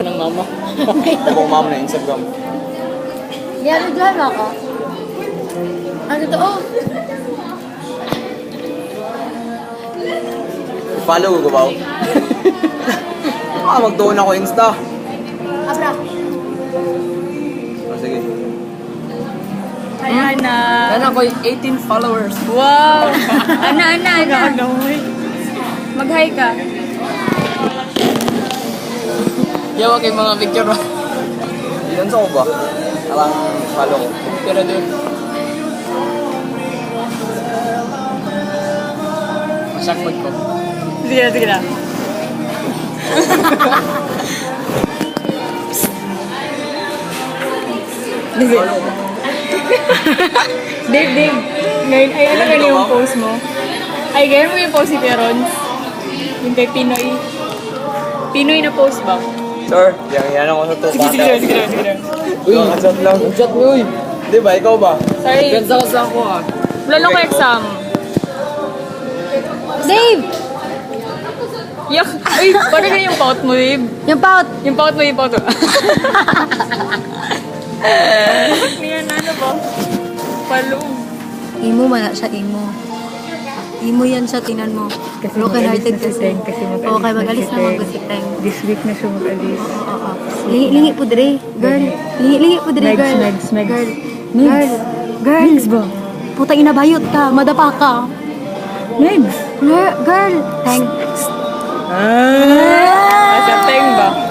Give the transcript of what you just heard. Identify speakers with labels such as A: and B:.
A: ng mama.
B: Ako mama na Instagram.
C: Yan, dyan ako. Ano to? Oh!
B: Follow ko ba? Mag-doon ako Insta.
C: Abra.
B: Oh, sige.
A: Ayan na.
D: Ano ko 18 followers.
A: Wow! Ana. Mag-hi ka.
D: Yawa kay mga picture mo.
B: Ilan sa ko ba? Alang follow ko.
D: Pero doon. Masakot ko.
A: Sige na. Dave. Ngayon, ay ano ganyan yung post mo? Ay, ganyan mo yung post ni Peron. Yung kay Pinoy. Pinoy na post ba?
B: Sir, yan ako sa to.
A: Sige.
B: Uy, chat lang.
D: Chat mo uy.
B: Di ba? Ikaw ba?
A: Sorry.
D: Ganda ka sa ako ah.
A: Wala ko exam.
C: Dave!
A: Yak! Ay, parang ganyan yung pout mo, Dave.
C: Yung pout!
A: Yung pout mo. Niyan, ano ba? Palong.
C: Imo man siya, imo. Imo yan siya, tinan mo. Broken hearted kasi. Okay, mag-alis na mag-usiteng.
E: This week na siya mag-alis.
C: Oo. Lingi po dire. Girl. Lingi po dire, girl.
E: Megs.
C: Girl.
E: Megs ba?
C: Putang inabayot ka. Madapa ka.
E: Megs!
C: Girl. Thanks.
A: Sa teng ba?